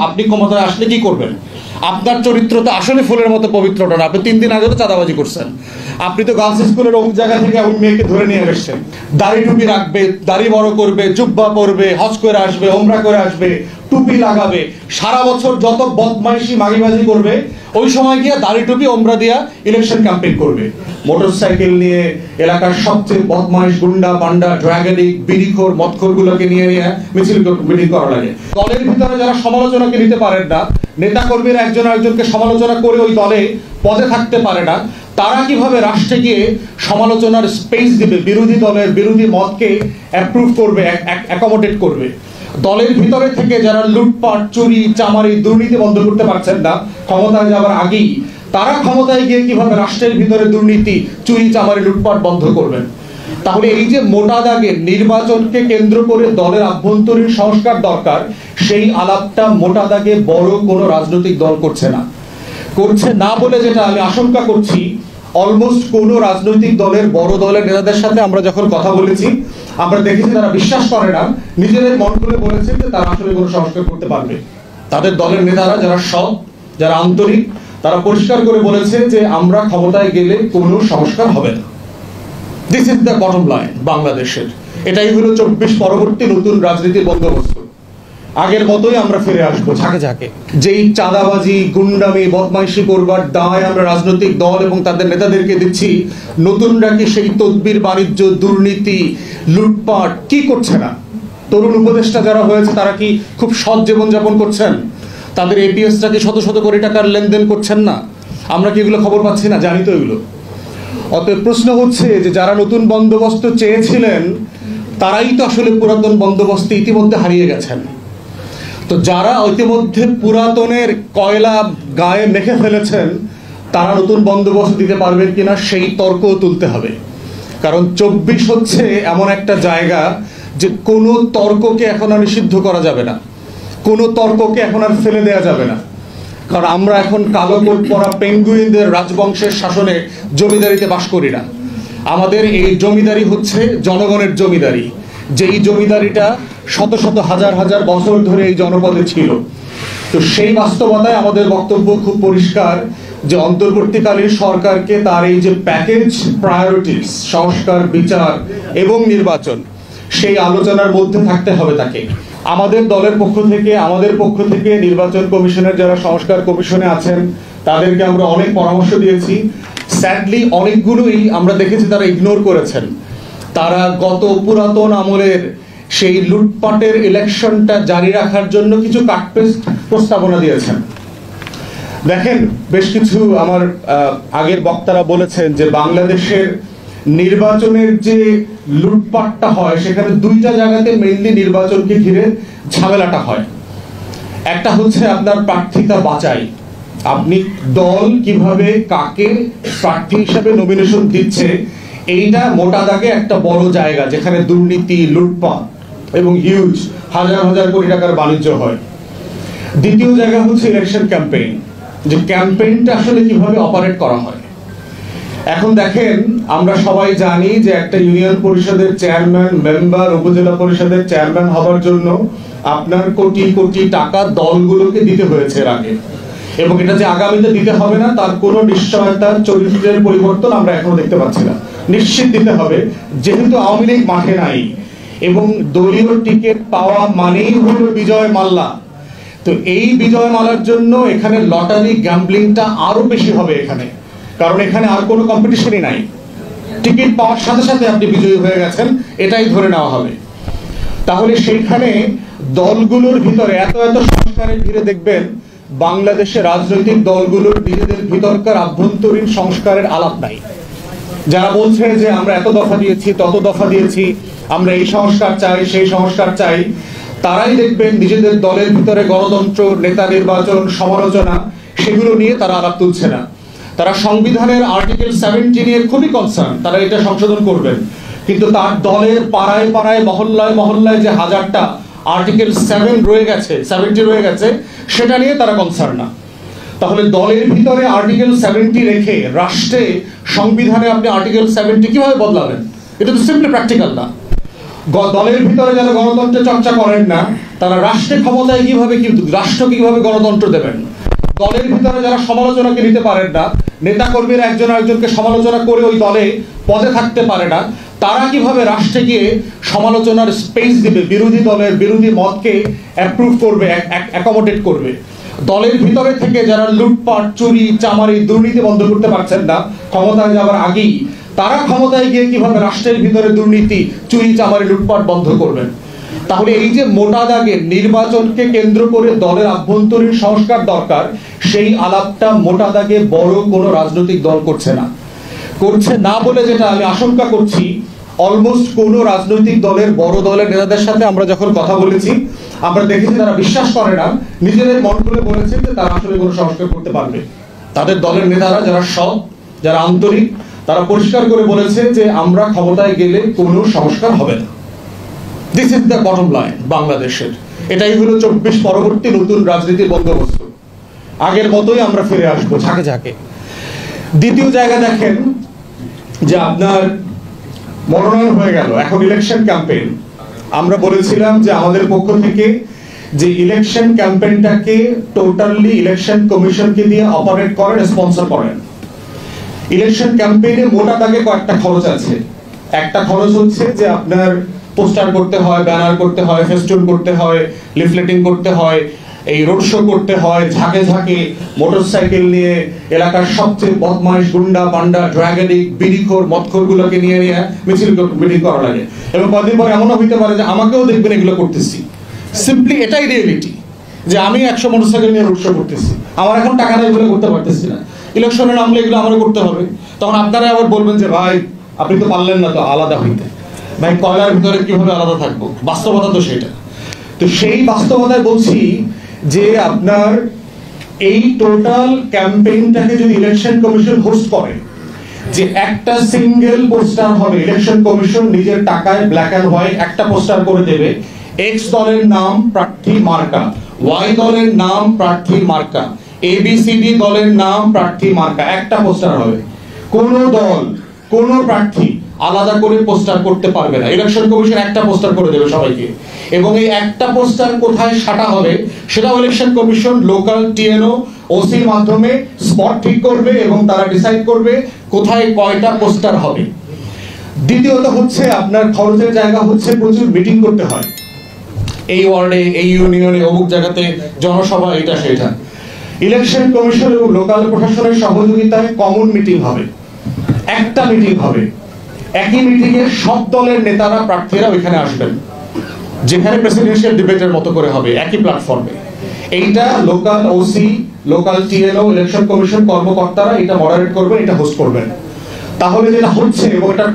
আপনি ক্ষমতায় আসলে কি করবেন? আপনার চরিত্র তো আসলে ফুলের মতো পবিত্রটা না। আপনি 3 দিন আগে তো চাঁদাবাজি করছেন। আপনি তো গার্লস স্কুলের অমুক জায়গা থেকে ওই মেয়েকে ধরে নিয়ে এসেছেন, দাড়ি টুপি রাখবে, দাড়ি বড় করবে, জুব্বা পরবে, হজ করে আসবে, ওমরা করে আসবে, টুপি লাগাবে, সারা বছর যত বদমাইশি মাগিবাজি করবে, ওই সময় গিয়ে দাড়ি টুপি ওমরা দিয়া ইলেকশন ক্যাম্পেইন করবে। মোটরসাইকেল নিয়ে এলাকার সবচেয়ে বদমাইশ গুন্ডা পান্ডা ড্রাগনিক বিড়িখোর মদখোর গুলোকে নিয়ে মিছিল মিটিং করা লাগে। দলের ভিতরে যারা সমালোচনাকে নিতে পারেন না, নেতা কর্মীরা একজন আরেকজনকে সমালোচনা করে ওই দলে পদে থাকতে পারে না, তারা কিভাবে রাষ্ট্রে গিয়ে সমালোচনার স্পেস দিবে, বিরোধী দলের বিরোধী মতকে অ্যাপ্রুভ করবে, অ্যাকোমোডেট করবে? দলের ভিতরে থেকে যারা লুটপাট চুরি চামারি দুর্নীতি বন্ধ করতে পারছেন না ক্ষমতায় যাওয়ার আগেই, তারা ক্ষমতায় গিয়ে কিভাবে রাষ্ট্রের ভিতরে দুর্নীতি চুরি চামারি লুটপাট বন্ধ করবেন? তাহলে এই যে মোটা দাগে নির্বাচনকে কেন্দ্র করে দলের আভ্যন্তরীণ সংস্কার দরকার, সেই আলাপটা মোটা দাগে বড় কোনো রাজনৈতিক দল করছে না বলে যেটা আমি আশঙ্কা করছি, অলমোস্ট কোনো রাজনৈতিক দলের বড় দলের নেতাদের সাথে আমরা যখন কথা বলেছি, আমরা দেখেছি তারা বিশ্বাস করে না, নিজেদের মন খুলে বলেছে যে তারা আসলে কোনো সংস্কার করতে পারবে। তাদের দলের নেতারা যারা সৎ, যারা আন্তরিক, তারা পরিষ্কার করে বলেছে যে আমরা ক্ষমতায় গেলে কোনো সংস্কার হবে না। This is the bottom line বাংলাদেশের। এটাই হলো 24 পরবর্তী নতুন রাজনীতির বন্দোবস্ত। আগের মতোই আমরা ফিরে আসবো ঝাঁকে ঝাঁকে। যেই চাঁদাবাজি গুন্ডামি বদমাইশি করবার দায় আমরা রাজনৈতিক দল এবং তাদের নেতাদেরকে দিচ্ছি, নতুনরা কি সেই তদবির বাণিজ্য দুর্নীতি লুটপাট কি করছে না? তরুণ উপদেষ্টা যারা হয়েছে তারা কি খুব সৎ জীবনযাপন করছেন? তাদের এপিএসটা কি শত শত কোটি টাকার লেনদেন করছেন না? আমরা কি এগুলো খবর পাচ্ছি না? জানি তো এগুলো। অতএব প্রশ্ন হচ্ছে যে যারা নতুন বন্দোবস্ত চেয়েছিলেন তারাই তো আসলে পুরাতন বন্দোবস্ত ইতিমধ্যে হারিয়ে গেছেন। তো যারা ইতিমধ্যে পুরাতনের কয়লা গায়ে মেখে ফেলেছেন, তারা নতুন বন্দোবস্ত দিতে পারবেন কিনা সেই তর্ক তুলতে হবে। কারণ 24 হচ্ছে এমন একটা জায়গা যে কোনো তর্ককে এখন আর নিষিদ্ধ করা যাবে না, কোনো তর্ককে এখন আর ফেলে দেওয়া যাবে না। কারণ আমরা এখন কালো কোট পরা পেঙ্গুইনদের রাজবংশের শাসনে জমিদারিতে বাস করি না। আমাদের এই জমিদারি হচ্ছে জনগণের জমিদারি, যেই জমিদারিটা শত শত হাজার হাজার বছর ধরে এই জনপদে ছিল। তো সেই বাস্তবতায় আমাদের বক্তব্য খুব পরিষ্কার যে অন্তর্বর্তীকালীন সরকারকে তার এই যে প্যাকেজ প্রায়োরিটিস সংস্কার বিচার এবং নির্বাচন, সেই আলোচনার মধ্যে থাকতে হবে তাকে। আমাদের দলের পক্ষ থেকে আমাদের পক্ষ থেকে নির্বাচন কমিশনের যারা সংস্কার কমিশনে আছেন তাদেরকে আমরা অনেক পরামর্শ দিয়েছি। স্যাডলি অনেকগুলোই আমরা দেখেছি তারা ইগনোর করেছেন। তারা গত পুরাতন আমলের সেই লুটপাটের ইলেকশনটা জারি রাখার জন্য কিছু কাটপেস্ট প্রস্তাবনা দিয়েছেন। দেখেন, বেশ কিছু আমার আগের বক্তারা বলেছেন যে বাংলাদেশের নির্বাচনের যে লুটপাটটা হয় সেখানে দুইটা জায়গাতে মেইনলি নির্বাচনকে ঘিরে ঝামেলাটা হয়। একটা হচ্ছে আপনার প্রার্থিতা বাছাই, আপনি দল কিভাবে কাকে প্রার্থী হিসাবে নমিনেশন দিচ্ছে, এইটা মোটা দাগে একটা বড় জায়গা যেখানে দুর্নীতি লুটপাট এবং হিউজ হাজার হাজার কোটি টাকার বাণিজ্য হয়। দ্বিতীয় জায়গা হচ্ছে ইলেকশন ক্যাম্পেইন, যে ক্যাম্পেইনটা আসলে কিভাবে অপারেট করা হয়। এখন দেখেন, আমরা সবাই জানি যে একটা ইউনিয়ন পরিষদের চেয়ারম্যান মেম্বার উপজেলা পরিষদের চেয়ারম্যান হবার জন্য আপনার কোটি কোটি টাকা দলগুলোকে দিতে হয়েছে এর আগে, এবং এটা যে আগামীতে দিতে হবে না তার কোনো নিশ্চয়তা চরিত্রের পরিবর্তন আমরা এখনো দেখতে পাচ্ছি না। নিশ্চিত দিতে হবে, যেহেতু আওয়ামী লীগ মাঠে নাই এবং দলীয় টিকিট পাওয়া মানেই হলো বিজয় মাল্লা। তো এই বিজয় মালার জন্য এখানে লটারি গ্যাম্বলিংটা আরো বেশি হবে এখানে, কারণ এখানে আর কোনো কম্পিটিশনই নাই। টিকিট পাওয়ার সাথে সাথে আপনি বিজয়ী হয়ে গেছেন এটাই ধরে নেওয়া হবে। তাহলে সেইখানে দলগুলোর ভিতরে এত এত সংস্কারের ঘিরে দেখবেন বাংলাদেশের রাজনৈতিক দলগুলোর নিজেদের ভিতরকার আভ্যন্তরীণ সংস্কারের আলাপ নাই। যারা বলছে যে আমরা এত দফা দিয়েছি তত দফা দিয়েছি, আমরা এই সংস্কার চাই সেই সংস্কার চাই, তারাই দেখবেন নিজেদের দলের ভিতরে গণতন্ত্র নেতা নির্বাচন সমালোচনা সেগুলো নিয়ে তারা আলাপ তুলছে না। তারা সংবিধানের আর্টিকেল 70 নিয়ে খুবই কনসার্ন, তারা এটা সংশোধন করবেন, কিন্তু তার দলের পাড়ায় পাড়ায় মহল্লায় মহল্লায় যে হাজারটা আর্টিকেল 70 রয়ে গেছে সেটা নিয়ে তারা কনসার্ন না। তাহলে দলের ভিতরে আর্টিকেল 70 রেখে রাষ্ট্রে সংবিধানে আপনি আর্টিকেল 70 কিভাবে বদলাবেন? এটা তো সিম্পলি প্র্যাকটিক্যাল না। দলের ভিতরে যারা গণতন্ত্রের চর্চা করেন না, তারা রাষ্ট্রের ক্ষমতায় রাষ্ট্র কিভাবে গণতন্ত্র দেবেন? দলের ভিতরে যারা সমালোচনাকে নিতে পারেন না, নেতা কর্মীরা একজন আরেকজনকে সমালোচনা করে ওই দলে পদে থাকতে পারে না, তারা কিভাবে রাষ্ট্রে গিয়ে সমালোচনার স্পেস দিবে, বিরোধী দলের বিরোধী মতকে অ্যাপ্রুভ করবে, অ্যাকোমোডেট করবে? দলের ভিতরে থেকে যারা লুটপাট, চুরি, চামারি, দুর্নীতি বন্ধ করতে পারছেন না ক্ষমতায় যাওয়ার আগেই, তারা ক্ষমতায় গিয়ে কিভাবে রাষ্ট্রের ভিতরে দুর্নীতি, চুরি, চামারি, লুটপাট বন্ধ করবেন? তাহলে এই যে মোটা দাগে নির্বাচনকে কেন্দ্র করে দলের আভ্যন্তরীণ সংস্কার দরকার, সেই আলাপটা মোটা দাগে বড় কোনো রাজনৈতিক দল করছে না বলে যেটা আমি আশঙ্কা করছি, অলমোস্ট কোনো রাজনৈতিক দলের বড় দলের নেতাদের সাথে আমরা যখন কথা বলেছি, আমরা দেখেছি তারা বিশ্বাস করে না, নিজেদের মন খুলে বলেছে যে তারা আসলে কোনো সংস্কার করতে পারবে। তাদের দলের নেতারা যারা সৎ, যারা আন্তরিক, তারা পরিষ্কার করে বলেছে যে আমরা ক্ষমতায় গেলে কোনো সংস্কার হবে না। This is the bottom line বাংলাদেশের। এটাই হলো 24 পরবর্তী নতুন রাজনীতির বন্দোবস্ত। আগের মতোই আমরা ফিরে আসবো ঝাঁকে ঝাঁকে। দ্বিতীয় জায়গা দেখেন যে আপনার মনোনয়ন হয়ে গেল, এখন ইলেকশন ক্যাম্পেইন। আমরা বলেছিলাম যে আমাদের পক্ষ থেকে যে ইলেকশন ক্যাম্পেইনটাকে টোটালি ইলেকশন কমিশনকে দিয়ে অপারেট করেন, স্পন্সর করেন। ইলেকশন ক্যাম্পেইনে মোটা দাগে কয়েকটা খরচ আছে। একটা খরচ হচ্ছে যে আপনার পোস্টার করতে হয়, ব্যানার করতে হয়, ফেস্টুন করতে হয়, লিফলেটিং করতে হয়, এই রোড শো করতে হয়, ঝাঁকে ঝাঁকে মোটরসাইকেল নিয়ে এলাকার সবচেয়ে বদমাইশ, গুন্ডা, পান্ডা, ড্রাগনিক, বিড়িখোর, মদখোর গুলোকে নিয়ে মিছিল মিটিং করা লাগে। এবং কদিন পর এমনও হইতে পারে যে আমাকেও দেখবেন এগুলো করতেছি। সিম্পলি এটাই রিয়েলিটি, যে আমি 100 মোটরসাইকেল নিয়ে রোড শো করতেছি, আমার এখন টাকা নেই এগুলো করতে পারতেছি না, ইলেকশনে নামলে এগুলো আমারও করতে হবে। তখন আপনারা আবার বলবেন যে ভাই আপনি তো পারলেন না তো আলাদা হইতে। ভাই কয়লার ভিতরে কিভাবে আলাদা থাকবো? বাস্তবতা তো সেটা। তো সেই বাস্তবতায় বলছি যে আপনার এই টোটাল ক্যাম্পেইনটাকে যদি ইলেকশন কমিশন হোস্ট করে, যে একটা সিঙ্গেল পোস্টার হবে, ইলেকশন কমিশন নিজের টাকায় ব্ল্যাক এন্ড হোয়াইট একটা পোস্টার করে দেবে, এক্স দলের নাম প্রার্থী মার্কা, ওয়াই দলের নাম প্রার্থী মার্কা, এবিসিডি দলের নাম প্রার্থী মার্কা, একটা পোস্টার হবে। কোন দল, কোন প্রার্থী আলাদা করে পোস্টার করতে পারবে না। ইলেকশন কমিশন একটা পোস্টার করে দেবে সবাইকে, এবং এই একটা পোস্টার কোথায় সাটা হবে সেটাও ইলেকশন কমিশন লোকাল টিএনও ওসির মাধ্যমে স্পট ঠিক করবে, এবং তারা ডিসাইড করবে কোথায় কয়টা পোস্টার হবে। দ্বিতীয়ত হচ্ছে আপনার খরচের জায়গা হচ্ছে প্রচুর মিটিং করতে হয়, এই ওয়ার্ডে, এই ইউনিয়নে, অমুক জায়গাতে জনসভা, এটা সেটা। ইলেকশন কমিশন এবং লোকাল প্রশাসনের সহযোগিতায় কমন মিটিং হবে, একটা মিটিং হবে, একই মিটিংয়ে সব দলের নেতারা, প্রার্থীরা ওইখানে আসবেন, যেখানে প্রেসিডেন্সিয়াল ডিবেটের মতো করে হবে, একই প্ল্যাটফর্মে। এইটা local OC, local টিএলও, election commission কর্মকর্তারা এটা মডারেট করবেন, এটা হোস্ট করবেন। তাহলে যেটা হচ্ছে, এবং এটার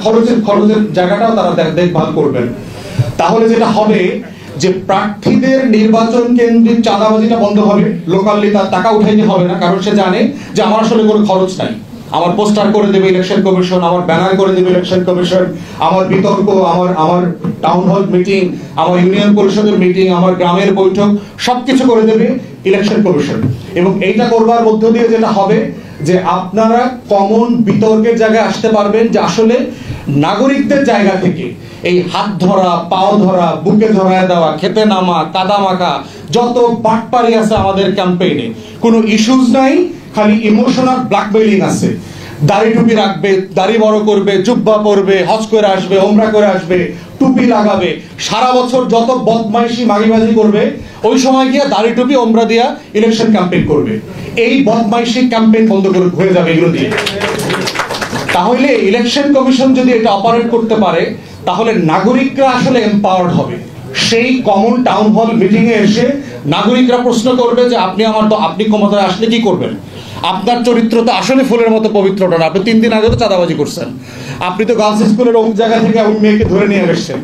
খরচের জায়গাটাও তারা দেখভাল করবেন। তাহলে যেটা হবে যে প্রার্থীদের নির্বাচন কেন্দ্রিক চাঁদাবাজিটা বন্ধ হবে, লোকালি তার টাকা উঠাইতে হবে না, কারণ সে জানে যে আমার আসলে কোনো খরচ নাই। আমার পোস্টার করে দেবে ইলেকশন কমিশন, আমার ব্যানার করে দেবে ইলেকশন কমিশন, আমার বিতর্ক, আমার টাউন হল মিটিং, আমার ইউনিয়ন পরিষদের মিটিং, আমার গ্রামের বৈঠক, সবকিছু করে দেবে ইলেকশন কমিশন। এবং এইটা করবার মধ্য দিয়ে যেটা হবে যে আপনারা কমন বিতর্কের জায়গায় আসতে পারবেন, যে আসলে নাগরিকদের জায়গা থেকে এই হাত ধরা, পাও ধরা, বুকে ধরায় দেওয়া, খেতে নামা, কাদা মাখা, যত বাটপারি আছে আমাদের ক্যাম্পেইনে, কোনো ইস্যুজ নাই, খালি ইমোশনাল ব্ল্যাকমেইলিং আছে। দাড়ি টুপি রাখবে, দাড়ি বড় করবে, জুব্বা পরবে, হজ করে আসবে, ওমরা করে আসবে, টুপি লাগাবে, সারা বছর যত বদমাইশি মাগিবাজি করবে, ওই সময় গিয়ে দাড়ি টুপি ওমরা দিয়া ইলেকশন ক্যাম্পেইন করবে। এই বদমাইশি ক্যাম্পেইন বন্ধ করে হয়ে যাবে এগুলো দিয়ে। তাহলে ইলেকশন কমিশন যদি এটা অপারেট করতে পারে, তাহলে নাগরিকরা আসলে এম্পাওয়ার্ড হবে। সেই কমন টাউন হল মিটিং এ এসে নাগরিকরা প্রশ্ন করবে যে আপনি ক্ষমতায় আসলে কি করবেন? আপনার চরিত্র তো আসলে ফুলের মতো পবিত্র না, আপনি 3 দিন আগে তো চাঁদাবাজি করছেন, আপনি তো গার্লস স্কুলের অমুক জায়গা থেকে ওই মেয়েকে ধরে নিয়ে এসেছেন।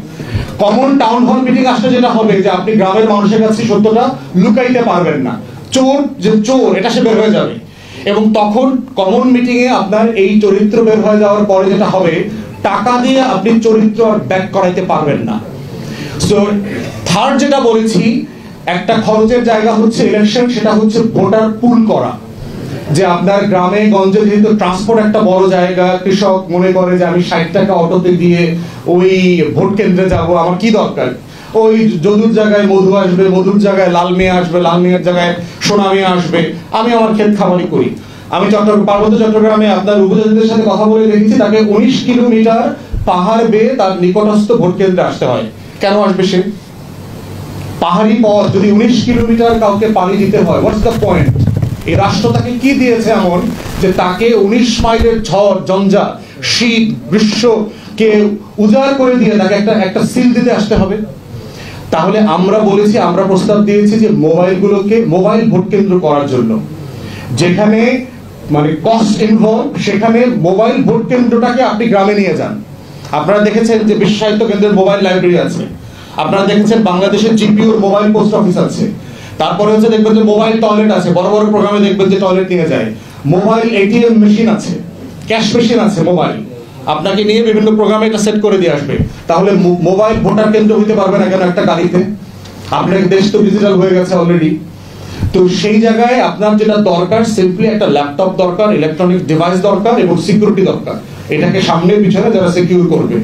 কমন টাউন হল মিটিং আসলে যেটা হবে যে আপনি গ্রামের মানুষের কাছে সত্যটা লুকাইতে পারবেন না, চোর যে চোর এটা সে বের হয়ে যাবে। এবং তখন কমন মিটিং এ আপনার এই চরিত্র বের হয়ে যাওয়ার পরে যেটা হবে, টাকা দিয়ে আপনি চরিত্র আর ব্যাক করাইতে পারবেন না। সো থার্ড যেটা বলেছি, একটা খরচের জায়গা হচ্ছে ইলেকশন, সেটা হচ্ছে ভোটার পুল করা। যে আপনার গ্রামে গঞ্জে যেহেতু ট্রান্সপোর্ট একটা বড় জায়গা, কৃষক মনে করে যে আমি 60 টাকা অটোতে দিয়ে ওই ভোট কেন্দ্রে যাব, আমার কি দরকার, ওই যদুর জায়গায় মধু আসবে, মধুর জায়গায় লাল মেয়ে আসবে, লাল মেয়ের জায়গায় সোনা মেয়ে আসবে, আমি আমার ক্ষেত খামারি করি। আমি পার্বত্য চট্টগ্রামে আপনার উপজাতিদের সাথে কথা বলে দেখেছি, তাকে 19 কিলোমিটার পাহাড় বেয়ে তার নিকটস্থ ভোট কেন্দ্রে আসতে হয়। কেন আসবে সে? পাহাড়ি পথ যদি 19 কিলোমিটার কাউকে পাড়ি দিতে হয়, হোয়াটস দ্য পয়েন্ট? এই রাষ্ট্র তাকে কি দিয়েছে এমন যে তাকে 19 মাইলের ঝড় ঝঞ্ঝা শীত গ্রীষ্মকে উজাড় করে দিয়ে তাকে একটা সিল দিতে আসতে হবে? তাহলে আমরা বলেছি, আমরা প্রস্তাব দিয়েছি যে মোবাইল ভোট কেন্দ্র করার জন্য, যেখানে মানে কস্ট ইনভলভ, সেখানে মোবাইল ভোট কেন্দ্রটাকে আপনি গ্রামে নিয়ে যান। আপনারা দেখেছেন যে বিশ্ব সাহিত্য কেন্দ্রের মোবাইল লাইব্রেরি আছে, আপনারা দেখেছেন বাংলাদেশের জিপিওর মোবাইল পোস্ট অফিস আছে, তারপরে হচ্ছে দেখবেন যে মোবাইল টয়লেট আছে, বড় বড় প্রোগ্রামে দেখবেন যে টয়লেট নিয়ে যায়, মোবাইল এটিএম মেশিন আছে, ক্যাশ মেশিন আছে, মোবাইল আপনাকে নিয়ে বিভিন্ন প্রোগ্রামে এটা সেট করে দিয়ে আসবে। তাহলে মোবাইল ভোটার কেন্দ্র হইতে পারবে না কেন একটা গাড়িতে? আপনার দেশ তো ডিজিটাল হয়ে গেছে অলরেডি। তো সেই জায়গায় আপনার যেটা দরকার, সিম্পলি একটা ল্যাপটপ দরকার, ইলেকট্রনিক ডিভাইস দরকার এবং সিকিউরিটি দরকার, এটাকে সামনে পিছনে যারা সিকিউর করবে।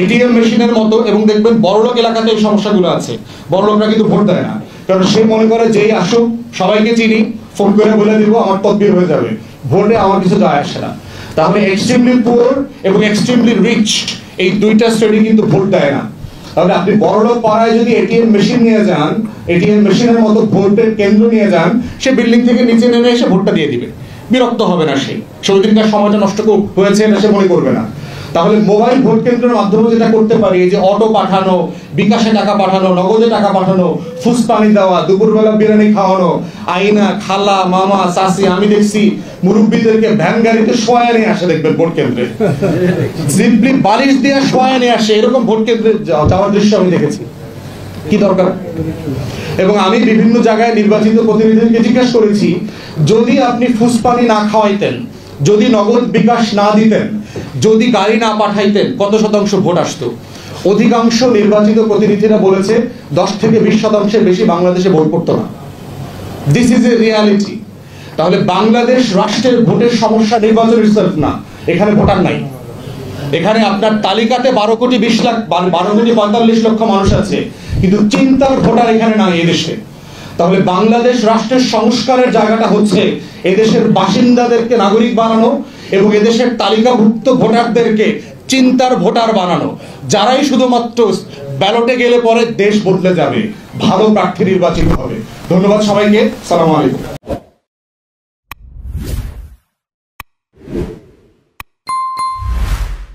এটিএম মেশিনের মতো, এবং দেখবেন বড়লোক এলাকাতে এই সমস্যাগুলো আছে, বড়লোকরা কিন্তু ভোট দেয় না, কারণ সে মনে করে যেই আসুক সবাইকে চিনি, ফোন করে বলে দিব, আমার তদবির হয়ে যাবে, ভোটে আমার কিছু যায় আসে না। তাহলে এক্সট্রিমলি পুয়ার এবং এক্সট্রিমলি রিচ এই দুইটা শ্রেণী কিন্তু ভোট দেয় না। তাহলে আপনি বড়লোক পাড়ায় যদি এটিএম মেশিন নিয়ে যান, এটিএম মেশিনের মতো ভোটের কেন্দ্র নিয়ে যান, সে বিল্ডিং থেকে নিচে নেমে এসে ভোটটা দিয়ে দিবে, বিরক্ত হবে না, সেই দিনকার সময়টা নষ্ট হয়েছে এটা সে মনে করবে না। তাহলে মোবাইল ভোট কেন্দ্রের মাধ্যমে যেটা করতে পারি, যে অটো পাঠানো, বিকাশে টাকা পাঠানো, নগদে টাকা পাঠানো, ফুসপানি দেওয়া, দুপুরবেলা বিরিয়ানি খাওয়ানো, আইনা, খালা, মামা, চাচি, আমি দেখছি মুরব্বীদেরকে ভ্যান গাড়িতে শোয়া নিয়ে আসে, দেখবেন ভোট কেন্দ্রে সিম্পলি বালিশ দিয়ে শোয়া নিয়ে আসে, এরকম ভোট কেন্দ্রে যাওয়ার দৃশ্য আমি দেখেছি। কি দরকার? এবং আমি বিভিন্ন জায়গায় নির্বাচিত প্রতিনিধিকে জিজ্ঞেস করেছি, যদি আপনি ফুসপানি না খাওয়াইতেন, যদি নগদ বিকাশ না দিতেন, যদি গাড়ি না পাঠাইতেন, কত শতাংশ ভোট আসতো? অধিকাংশ নির্বাচিত প্রতিনিধিরা বলেছে 10 থেকে 20% বেশি বাংলাদেশে ভোট পড়তো না। This is a reality. তাহলে বাংলাদেশ রাষ্ট্রের ভোটের সমস্যা নির্বাচন ইটসেলফ না, এখানে ভোটার নাই। এখানে আপনার তালিকাতে 12 কোটি 45 লক্ষ মানুষ আছে, কিন্তু চিন্তার ভোটার এখানে নাই এদেশে। তাহলে বাংলাদেশ রাষ্ট্রের সংস্কারের জায়গাটা হচ্ছে এদেশের বাসিন্দাদেরকে নাগরিক বানানো এবং এদেশের তালিকাভুক্ত ভোটারদেরকে চিন্তার ভোটার বানানো, যারাই শুধুমাত্র ব্যালটে গেলে পরে দেশ বদলে যাবে, ভালো প্রার্থী নির্বাচিত হবে। ধন্যবাদ সবাইকে, সালাম আলাইকুম।